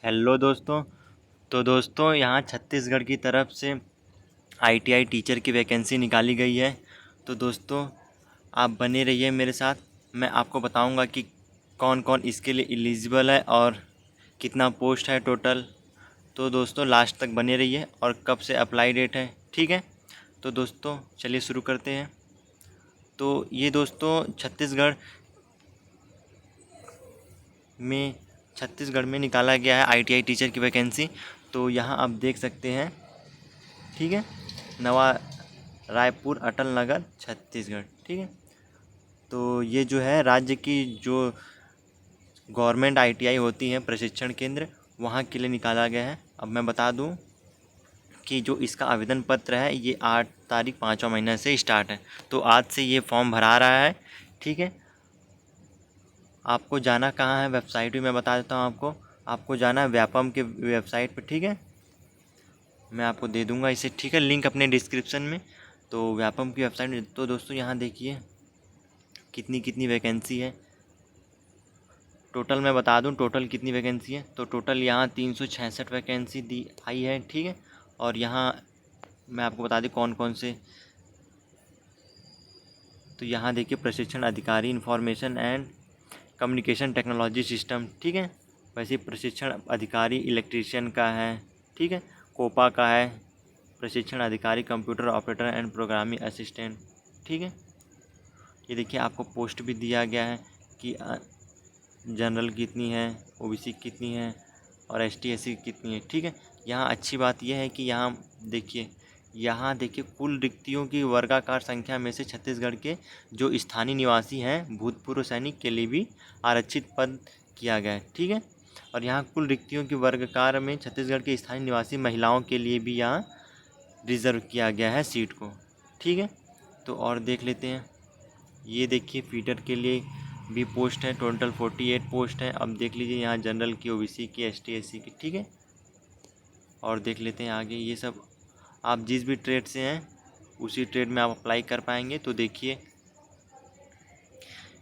Hello दोस्तों। तो दोस्तों यहाँ छत्तीसगढ़ की तरफ से आईटीआई टीचर की वैकेंसी निकाली गई है। तो दोस्तों आप बने रहिए मेरे साथ। मैं आपको बताऊंगा कि कौन कौन इसके लिए एलिजिबल है और कितना पोस्ट है टोटल। तो दोस्तों लास्ट तक बने रहिए और कब से अप्लाई डेट है, ठीक है। तो दोस्तों चलिए शुरू करते हैं। तो ये दोस्तों में छत्तीसगढ़ में निकाला गया है आईटीआई टीचर की वैकेंसी। तो यहाँ आप देख सकते हैं, ठीक है। नवा रायपुर अटल नगर छत्तीसगढ़, ठीक है। तो ये जो है राज्य की जो गवर्नमेंट आईटीआई होती है प्रशिक्षण केंद्र, वहाँ के लिए निकाला गया है। अब मैं बता दूं कि जो इसका आवेदन पत्र है ये 8 तारीख 5वां महीना से स्टार्ट है। तो आज से ये फॉर्म भरा रहा है, ठीक है। आपको जाना कहाँ है, वेबसाइट भी मैं बता देता हूँ आपको। आपको जाना है व्यापम के वेबसाइट पर, ठीक है। मैं आपको दे दूंगा इसे, ठीक है, लिंक अपने डिस्क्रिप्शन में। तो व्यापम की वेबसाइट में तो दोस्तों यहाँ देखिए कितनी कितनी वैकेंसी है। टोटल मैं बता दूं टोटल कितनी वैकेंसी है। तो टोटल यहाँ 366 वैकेंसी दी आई है, ठीक है। और यहाँ मैं आपको बता दूं कौन कौन से। तो यहाँ देखिए प्रशिक्षण अधिकारी information and communication technology system, ठीक है। वैसे प्रशिक्षण अधिकारी इलेक्ट्रीशियन का है, ठीक है। कोपा का है प्रशिक्षण अधिकारी computer operator and programming assistant, ठीक है। ये देखिए आपको पोस्ट भी दिया गया है कि जनरल कितनी है, ओबीसी कितनी है और एसटी एससी कितनी है, ठीक है। यहाँ अच्छी बात यह है कि यहाँ देखिए कुल रिक्तियों की वर्गाकार संख्या में से छत्तीसगढ़ के जो स्थानीय निवासी हैं भूतपूर्व सैनिक के लिए भी आरक्षित पद किया गया है, ठीक है। और यहाँ कुल रिक्तियों की वर्गाकार में छत्तीसगढ़ के स्थानीय निवासी महिलाओं के लिए भी यहाँ रिजर्व किया गया है सीट को, ठीक है। तो और देख लेते हैं, ये देखिए फीडर के लिए भी पोस्ट है, टोटल 48 पोस्ट है। अब देख लीजिए यहाँ जनरल की, ओबीसी की, एसटी एससी की, ठीक है। और देख लेते हैं आगे, ये सब आप जिस भी ट्रेड से हैं उसी ट्रेड में आप अप्लाई कर पाएंगे। तो देखिए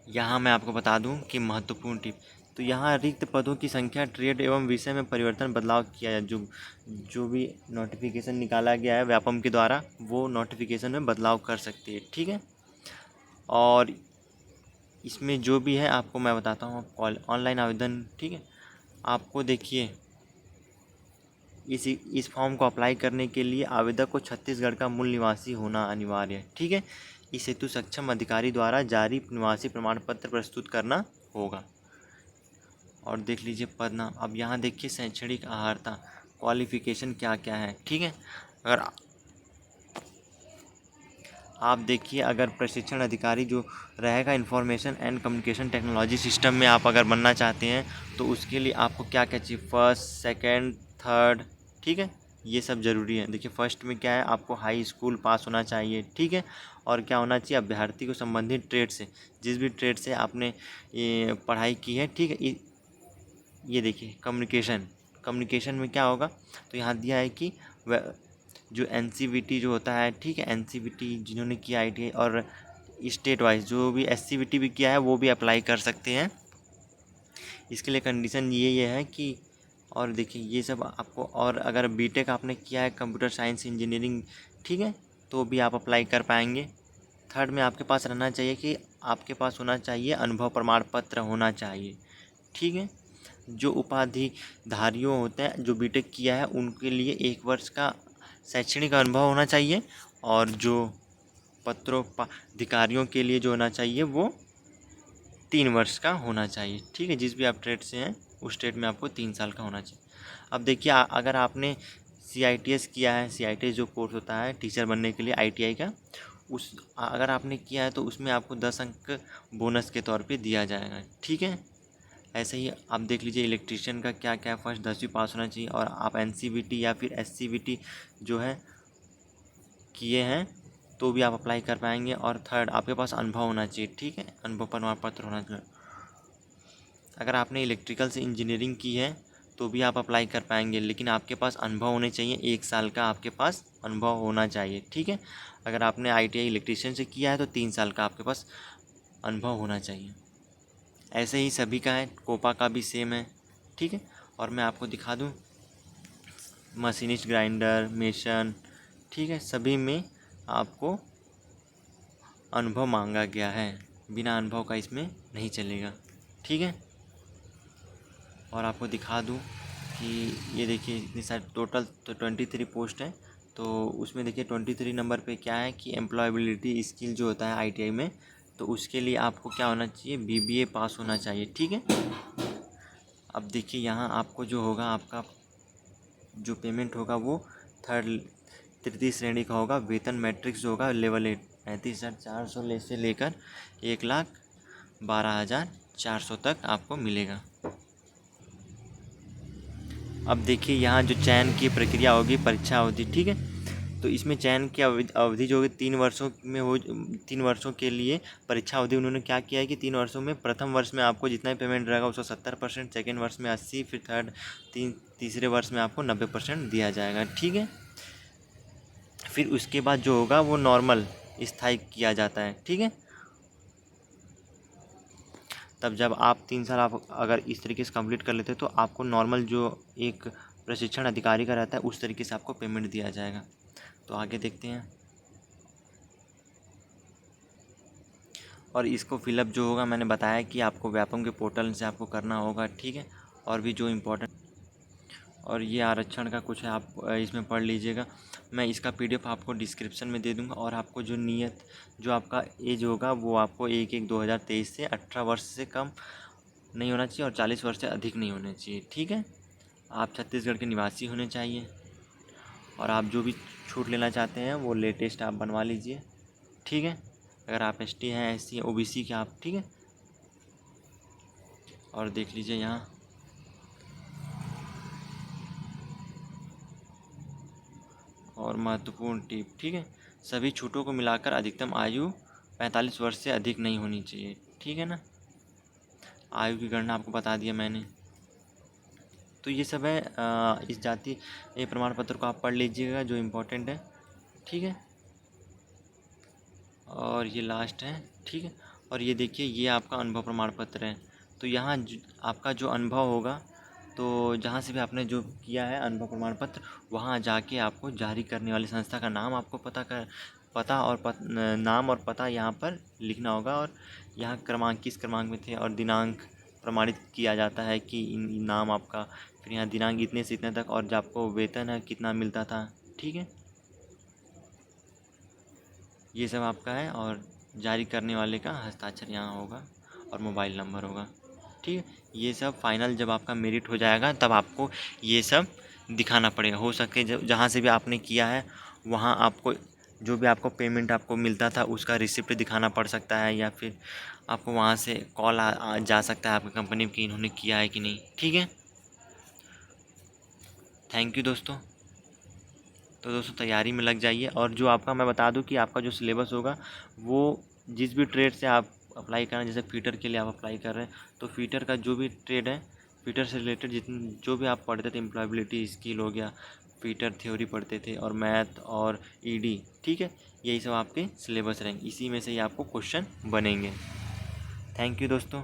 यहाँ मैं आपको बता दूं कि महत्वपूर्ण टिप। तो यहाँ रिक्त पदों की संख्या, ट्रेड एवं विषय में परिवर्तन बदलाव किया है। जो भी नोटिफिकेशन निकाला गया है व्यापम के द्वारा वो नोटिफिकेशन में बदलाव कर सकती है, ठीक है। और इसमें जो भी है आपको मैं बताता हूँ, ऑनलाइन आवेदन, ठीक है। आपको देखिए इस फॉर्म को अप्लाई करने के लिए आवेदक को छत्तीसगढ़ का मूल निवासी होना अनिवार्य है, ठीक है। इस हेतु सक्षम अधिकारी द्वारा जारी निवासी प्रमाण पत्र प्रस्तुत करना होगा। और देख लीजिए पद नाम। अब यहाँ देखिए शैक्षणिक अर्हता क्वालिफिकेशन क्या क्या है, ठीक है। अगर आप देखिए अगर प्रशिक्षण अधिकारी जो रहेगा information and communication technology system में आप अगर बनना चाहते हैं तो उसके लिए आपको क्या क्या चाहिए, फर्स्ट सेकंड थर्ड, ठीक है। ये सब ज़रूरी है। देखिए फर्स्ट में क्या है, आपको हाई स्कूल पास होना चाहिए, ठीक है। और क्या होना चाहिए, अभ्यर्थी को संबंधित ट्रेड से, जिस भी ट्रेड से आपने ये पढ़ाई की है, ठीक है। ये देखिए कम्युनिकेशन में क्या होगा। तो यहाँ दिया है कि जो एनसीवीटी जो होता है, ठीक है, एनसीवीटी जिन्होंने किया आईटीआई और स्टेट वाइज जो भी एससीवीटी भी किया है वो भी अप्लाई कर सकते हैं। इसके लिए कंडीशन ये है कि, और देखिए ये सब आपको, और अगर बीटेक आपने किया है कंप्यूटर साइंस इंजीनियरिंग, ठीक है, तो भी आप अप्लाई कर पाएंगे। थर्ड में आपके पास रहना चाहिए कि आपके पास होना चाहिए अनुभव प्रमाण पत्र होना चाहिए, ठीक है। जो उपाधिधारियों होते हैं जो बीटेक किया है उनके लिए 1 वर्ष का शैक्षणिक अनुभव होना चाहिए। और जो पत्रोपाधिकारियों के लिए जो होना चाहिए वो 3 वर्ष का होना चाहिए, ठीक है। जिस भी आप ट्रेड से हैं उस ट्रेड में आपको 3 साल का होना चाहिए। अब देखिए अगर आपने सीआईटीएस किया है, सीआईटीएस जो कोर्स होता है टीचर बनने के लिए आईटीआई का, उस अगर आपने किया है तो उसमें आपको 10 अंक बोनस के तौर पे दिया जाएगा, ठीक है। ऐसे ही आप देख लीजिए इलेक्ट्रीशियन का क्या क्या, फर्स्ट 10वीं पास होना चाहिए और आप एनसीवीटी या फिर एससीवीटी जो है किए हैं तो भी आप अप्लाई कर पाएंगे। और थर्ड आपके पास अनुभव होना चाहिए, ठीक है, अनुभव प्रमाण पत्र होना चाहिए। अगर आपने इलेक्ट्रिकल से इंजीनियरिंग की है तो भी आप अप्लाई कर पाएंगे, लेकिन आपके पास अनुभव होने चाहिए, 1 साल का आपके पास अनुभव होना चाहिए, ठीक है। अगर आपने आईटीआई इलेक्ट्रीशियन से किया है तो 3 साल का आपके पास अनुभव होना चाहिए। ऐसे ही सभी का है, कोपा का भी सेम है, ठीक है। और मैं आपको दिखा दूँ, मशीनिस्ट, ग्राइंडर, मेसन, ठीक है, सभी में आपको अनुभव मांगा गया है, बिना अनुभव का इसमें नहीं चलेगा, ठीक है। और आपको दिखा दूँ कि ये देखिए इतनी सारी टोटल तो 23 पोस्ट है। तो उसमें देखिए 23 नंबर पे क्या है कि एम्प्लॉयबिलिटी स्किल जो होता है आईटीआई में, तो उसके लिए आपको क्या होना चाहिए, बीबीए पास होना चाहिए, ठीक है। अब देखिए यहाँ आपको जो होगा, आपका जो पेमेंट होगा वो तृतीय श्रेणी का होगा। वेतन मैट्रिक्स जो होगा लेवल 8 35,400 से लेकर 1,12,400 तक आपको मिलेगा। अब देखिए यहाँ जो चयन की प्रक्रिया होगी, परीक्षा अवधि, ठीक है। तो इसमें चयन की अवधि जो होगी 3 वर्षों में हो, 3 वर्षों के लिए परीक्षा अवधि उन्होंने क्या किया है कि 3 वर्षों में प्रथम वर्ष में आपको जितना भी पेमेंट रहेगा उसका 70%, सेकेंड वर्ष में 80, फिर तीसरे वर्ष में आपको 90% दिया जाएगा, ठीक है। फिर उसके बाद जो होगा वो नॉर्मल स्थायी किया जाता है, ठीक है। तब जब आप 3 साल आप अगर इस तरीके से कंप्लीट कर लेते हैं तो आपको नॉर्मल जो एक प्रशिक्षण अधिकारी का रहता है उस तरीके से आपको पेमेंट दिया जाएगा। तो आगे देखते हैं। और इसको फिलअप जो होगा, मैंने बताया कि आपको व्यापम के पोर्टल से आपको करना होगा, ठीक है। और भी जो इम्पोर्टेंट, और ये आरक्षण का कुछ है, आप इसमें पढ़ लीजिएगा। मैं इसका पीडीएफ आपको डिस्क्रिप्शन में दे दूंगा। और आपको जो नियत, जो आपका एज होगा वो आपको 1/1/2023 से 18 वर्ष से कम नहीं होना चाहिए और 40 वर्ष से अधिक नहीं होना चाहिए, ठीक है। आप छत्तीसगढ़ के निवासी होने चाहिए। और आप जो भी छूट लेना चाहते हैं वो लेटेस्ट आप बनवा लीजिए, ठीक है। अगर आप एसटी हैं, एससी हैं, ओबीसी के आप, ठीक है। और देख लीजिए यहाँ, और महत्वपूर्ण टिप, ठीक है, सभी छूटों को मिलाकर अधिकतम आयु 45 वर्ष से अधिक नहीं होनी चाहिए, ठीक है ना। आयु की गणना आपको बता दिया मैंने। तो ये सब है। इस जाति ये प्रमाण पत्र को आप पढ़ लीजिएगा जो इम्पोर्टेंट है, ठीक है। और ये लास्ट है, ठीक है। और ये देखिए ये आपका अनुभव प्रमाण पत्र है। तो यहाँ आपका जो अनुभव होगा, तो जहाँ से भी आपने जो किया है अनुभव प्रमाण पत्र, वहाँ जाके आपको जारी करने वाली संस्था का नाम आपको पता और नाम और पता यहाँ पर लिखना होगा। और यहाँ क्रमांक, किस क्रमांक में थे, और दिनांक प्रमाणित किया जाता है कि नाम आपका, फिर यहाँ दिनांक इतने से इतने तक, और जो आपको वेतन है कितना मिलता था, ठीक है। ये सब आपका है। और जारी करने वाले का हस्ताक्षर यहाँ होगा और मोबाइल नंबर होगा, ठीक है। ये सब फाइनल जब आपका मेरिट हो जाएगा तब आपको ये सब दिखाना पड़ेगा। हो सके जब जहाँ से भी आपने किया है वहाँ आपको जो भी आपको पेमेंट आपको मिलता था उसका रिसिप्ट दिखाना पड़ सकता है, या फिर आपको वहाँ से कॉल आ जा सकता है आपकी कंपनी की इन्होंने किया है कि नहीं, ठीक है। थैंक यू दोस्तों। तो दोस्तों तैयारी में लग जाइए। और जो आपका मैं बता दूं कि आपका जो सिलेबस होगा वो जिस भी ट्रेड से आप अप्लाई कर रहे हैं, जैसे फीटर के लिए आप अप्लाई कर रहे हैं तो फीटर का जो भी ट्रेड है, फीटर से रिलेटेड जितने जो भी आप पढ़ते थे, एम्प्लॉयबिलिटी स्किल हो गया, फीटर थ्योरी पढ़ते थे, और मैथ और ईडी, ठीक है, यही सब आपके सिलेबस रहेंगे। इसी में से ही आपको क्वेश्चन बनेंगे। थैंक यू दोस्तों।